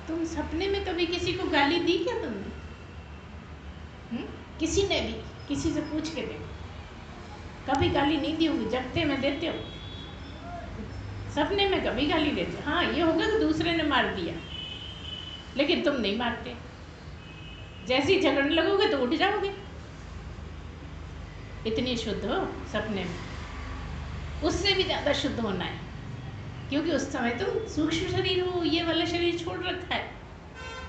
[SPEAKER 2] तुम सपने में कभी किसी को गाली दी क्या तुमने? किसी ने भी? किसी से पूछ के देखो, कभी गाली नहीं दी होगी। जगते में देते हो, सपने में कभी गाली देते हो। हाँ, ये होगा कि दूसरे ने मार दिया, लेकिन तुम नहीं मारते। जैसे ही झगड़ने लगोगे तो उठ जाओगे। इतनी शुद्ध हो सपने में, उससे भी ज़्यादा शुद्ध होना है, क्योंकि उस समय तुम सूक्ष्म शरीर हो, ये वाला शरीर छोड़ रखा है।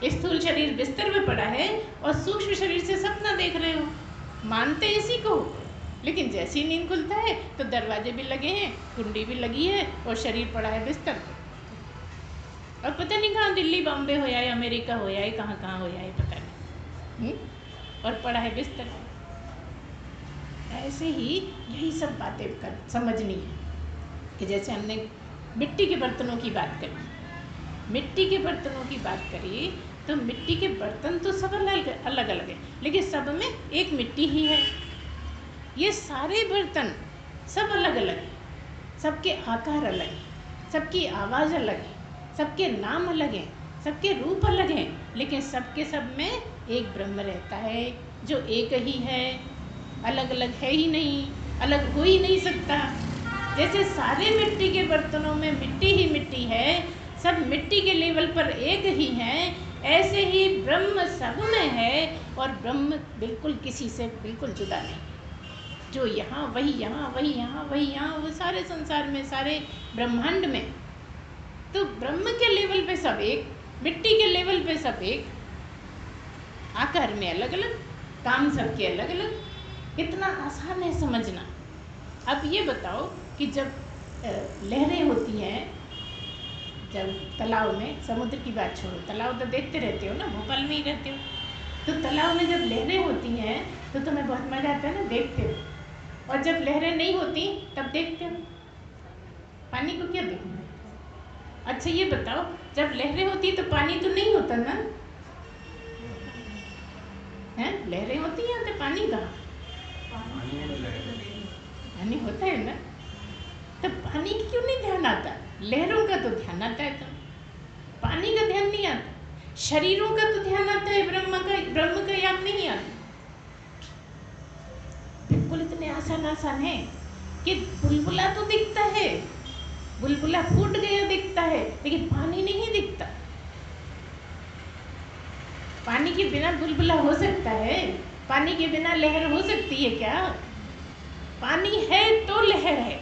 [SPEAKER 2] स्थूल शरीर बिस्तर में पड़ा है और सूक्ष्म शरीर से सपना देख रहे हो। मानते इसी को, लेकिन जैसे ही नींद खुलता है तो दरवाजे भी लगे हैं, कुंडी भी लगी है, और शरीर पड़ा है बिस्तर पर। और पता नहीं कहाँ, दिल्ली बॉम्बे हो या अमेरिका हो या कहाँ कहाँ हो या पता नहीं, और पड़ा है बिस्तर पर। ऐसे ही यही सब बातें समझनी है कि जैसे हमने मिट्टी के बर्तनों की बात करी, मिट्टी के बर्तनों की बात करी, तो मिट्टी के बर्तन तो सब अलग अलग है, लेकिन सब में एक मिट्टी ही है। ये सारे बर्तन सब अलग अलग हैं, सबके आकार अलग हैं, सबकी आवाज़ अलग है, सबके नाम अलग हैं, सबके रूप अलग हैं, लेकिन सबके सब में एक ब्रह्म रहता है जो एक ही है, अलग अलग है ही नहीं, अलग हो ही नहीं सकता। जैसे सारे मिट्टी के बर्तनों में मिट्टी ही मिट्टी है, सब मिट्टी के लेवल पर एक ही हैं, ऐसे ही ब्रह्म सब में है, और ब्रह्म बिल्कुल किसी से बिल्कुल जुदा नहीं। जो यहाँ वही यहाँ, वही यहाँ वही यहाँ, वो सारे संसार में, सारे ब्रह्मांड में, तो ब्रह्म के लेवल पे सब एक, मिट्टी के लेवल पे सब एक, आकार में अलग अलग, काम सबके अलग अलग। कितना आसान है समझना। अब ये बताओ कि जब लहरें होती हैं, जब तालाब में, समुद्र की बात छोड़ो, तालाब तो देखते रहते हो ना, भोपाल में ही रहते हो, तो तालाब में जब लहरें होती हैं तो तुम्हें बहुत मज़ा आता है ना, देखते हो। और जब लहरें नहीं होती तब देखते हो। पानी को क्या देखना है? अच्छा ये बताओ, जब लहरें होती तो पानी तो नहीं होता ना, हैं? लहरें होती हैं तो पानी कहाँ? पानी होता है ना, तो पानी की क्यों नहीं ध्यान आता? लहरों का तो ध्यान आता है, तो पानी का ध्यान नहीं आता। शरीरों का तो ध्यान आता है, ब्रह्म का याद नहीं आता। बिल्कुल इतने आसान है कि बुलबुला तो दिखता है, बुलबुला फूट गया दिखता है, लेकिन पानी नहीं दिखता। पानी के बिना बुलबुला हो सकता है? पानी के बिना लहर हो सकती है क्या? पानी है तो लहर है,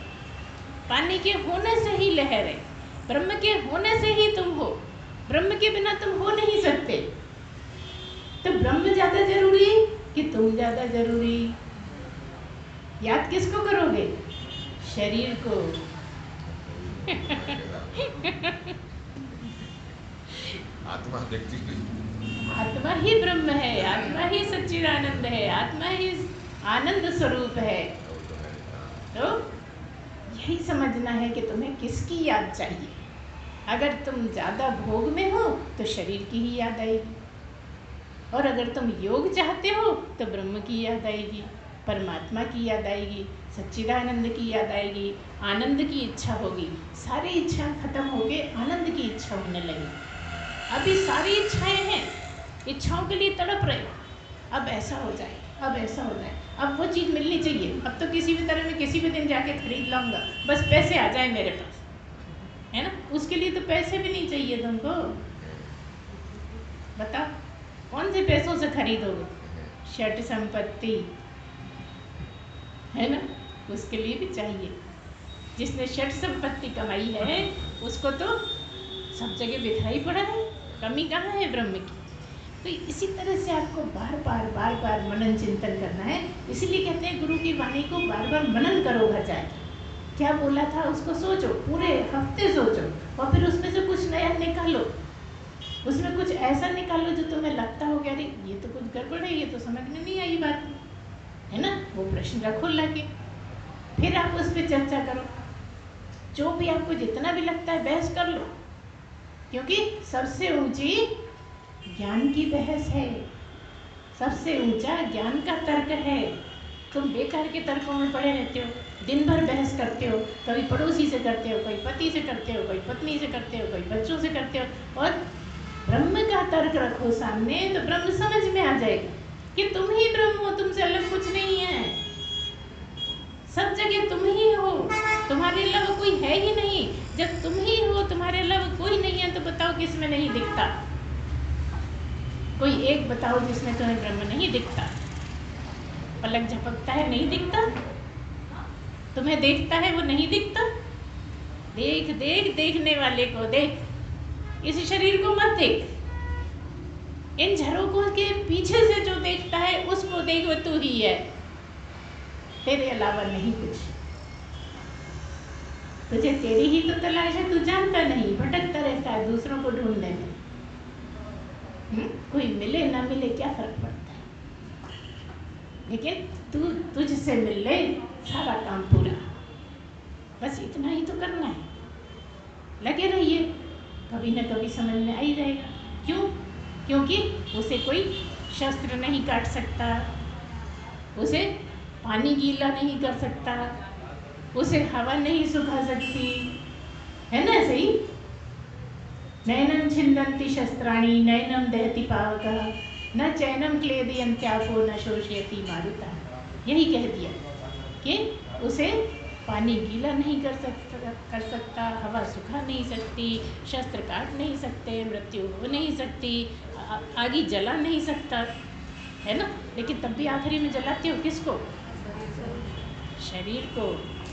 [SPEAKER 2] पानी के होने से ही लहर है, ब्रह्म के होने से ही तुम हो, ब्रह्म के बिना तुम हो नहीं सकते। तो ब्रह्म ज़्यादा जरूरी कि तुम ज़्यादा जरूरी? याद किसको करोगे? शरीर को।
[SPEAKER 3] आत्मा देखती है,
[SPEAKER 2] आत्मा ही ब्रह्म है, आत्मा ही सच्चिदानंद है, आत्मा ही आनंद स्वरूप है। तो यही समझना है कि तुम्हें किसकी याद चाहिए। अगर तुम ज़्यादा भोग में हो तो शरीर की ही याद आएगी, और अगर तुम योग चाहते हो तो ब्रह्म की याद आएगी, परमात्मा की याद आएगी, सच्चिदानंद की याद आएगी, आनंद की इच्छा होगी। सारी इच्छाएं खत्म होके आनंद की इच्छा होने लगी। अभी सारी इच्छाएं हैं, इच्छाओं के लिए तड़प रहे हो, अब ऐसा हो जाए, अब ऐसा हो जाए, अब वो चीज़ मिलनी चाहिए, अब तो किसी भी तरह में किसी भी दिन जाके खरीद लाऊंगा, बस पैसे आ जाए मेरे पास, है ना? उसके लिए तो पैसे भी नहीं चाहिए तुमको। बताओ कौन से पैसों से खरीदोगे? षट संपत्ति, है ना? उसके लिए भी चाहिए। जिसने षट संपत्ति कमाई है उसको तो सब जगह बिखराई पड़ा है, कमी कहाँ है ब्रह्म की? तो इसी तरह से आपको बार बार मनन चिंतन करना है। इसीलिए कहते हैं गुरु की वाणी को बार बार मनन करो घर जाके। क्या बोला था उसको सोचो, पूरे हफ्ते सोचो, और फिर उसमें से कुछ नया निकालो, उसमें कुछ ऐसा निकालो जो तुम्हें लगता हो कि अरे ये तो कुछ गड़बड़ है, ये तो समझ में नहीं आई बात, है ना? वो प्रश्न रखो लाके, फिर आप उस पर चर्चा करो। जो भी आपको जितना भी लगता है बहस कर लो, क्योंकि सबसे ऊंची ज्ञान की बहस है, सबसे ऊंचा ज्ञान का तर्क है। तुम बेकार के तर्कों में पड़े रहते हो, दिन भर बहस करते हो, कभी पड़ोसी से करते हो, कोई पति से करते हो, कोई पत्नी से करते हो, कोई बच्चों से करते हो, और ब्रह्म का तर्क रखो सामने तो ब्रह्म समझ में आ जाएगा कि तुम ही ब्रह्म हो, तुमसे अलग कुछ नहीं है, सब जगह तुम ही हो, तुम्हारे अलावा कोई है ही नहीं। जब तुम ही हो, तुम्हारे अलावा कोई नहीं है, तो बताओ किसमें नहीं दिखता? कोई एक बताओ जिसमें तुम्हें ब्रह्म नहीं दिखता। पलक झपकता है, नहीं दिखता? तुम्हें देखता है, वो नहीं दिखता? देख देख, देखने वाले को देख, इस शरीर को मत देख, इन झरोकों के पीछे से जो देखता है उसको देख, वो तू ही है, तेरे अलावा नहीं कुछ। तुझे तेरी ही तो तलाश है, तू जानता नहीं, भटकता रहता है दूसरों को ढूंढने में। कोई मिले ना मिले क्या फर्क पड़ता है, लेकिन तू तुझसे मिल ले, सारा काम पूरा। बस इतना ही तो करना है, लगे रहिए, कभी ना कभी समझ में आ ही जाएगा। क्यों? क्योंकि उसे कोई शस्त्र नहीं काट सकता, उसे पानी गीला नहीं कर सकता, उसे हवा नहीं सुखा सकती, है ना? सही, नैनम छिन्दन्ति शस्त्राणि नैनम दहति पावकः न चैनम क्लेदयन्त्यापो न शोषयति मारुतः। यही कह दिया कि उसे पानी गीला नहीं कर सकता, हवा सुखा नहीं सकती, शस्त्र काट नहीं सकते, मृत्यु हो नहीं सकती, आगे जला नहीं सकता, है ना? लेकिन तब भी आखिरी में जलाते हो किसको? शरीर को।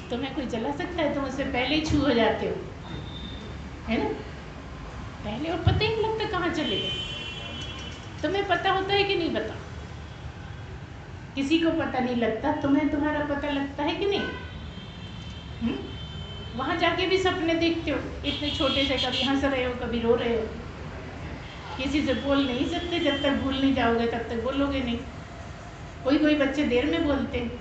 [SPEAKER 2] तुम्हें कोई जला सकता है? तुम उससे पहले ही छू हो जाते हो, है ना? पहले, और पता ही नहीं लगता कहाँ चले गए। तुम्हें पता होता है कि नहीं पता? किसी को पता नहीं लगता, तुम्हें तुम्हारा पता लगता है कि नहीं? वहाँ जाके भी सपने देखते हो, इतने छोटे से, कभी हंस रहे हो, कभी रो रहे हो, किसी से बोल नहीं सकते, जब तक भूल नहीं जाओगे तब तक बोलोगे नहीं। कोई बच्चे देर में बोलते हैं,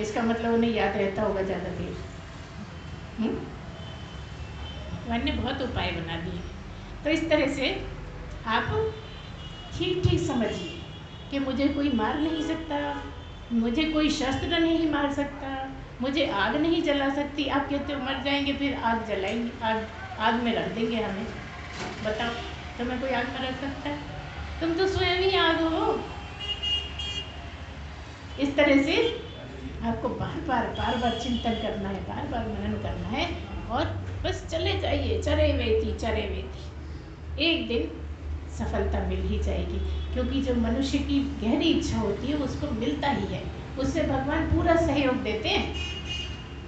[SPEAKER 2] इसका मतलब उन्हें याद रहता होगा ज़्यादा देर। मैंने बहुत उपाय बना दिए। तो इस तरह से आप ठीक ठीक समझिए कि मुझे कोई मार नहीं सकता, मुझे कोई शस्त्र नहीं मार सकता, मुझे आग नहीं जला सकती। आप कहते हो मर जाएंगे फिर आग जलाएंगे, आग में रख देंगे हमें। बताओ, तुम्हें कोई आग में रख सकता है? तुम तो स्वयं ही आग हो। इस तरह से आपको बार बार चिंतन करना है, बार बार मनन करना है, और बस चले जाइए, चरे वेती। एक दिन सफलता मिल ही जाएगी, क्योंकि जो मनुष्य की गहरी इच्छा होती है उसको मिलता ही है, उससे भगवान पूरा सहयोग देते हैं,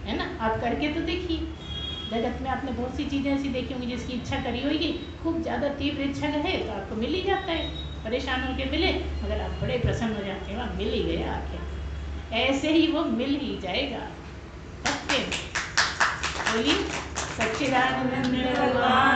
[SPEAKER 2] है ना। आप करके तो देखिए, जगत में आपने बहुत सी चीज़ें ऐसी देखी होंगी जिसकी इच्छा करी होगी, खूब ज़्यादा तीव्र इच्छा है तो आपको मिल ही जाता है, परेशान होकर मिले मगर आप बड़े प्रसन्न हो जाते हैं, वहाँ मिल ही गया आखिर, ऐसे ही वो मिल ही जाएगा। बोलिए सच्चिदानंद भगवान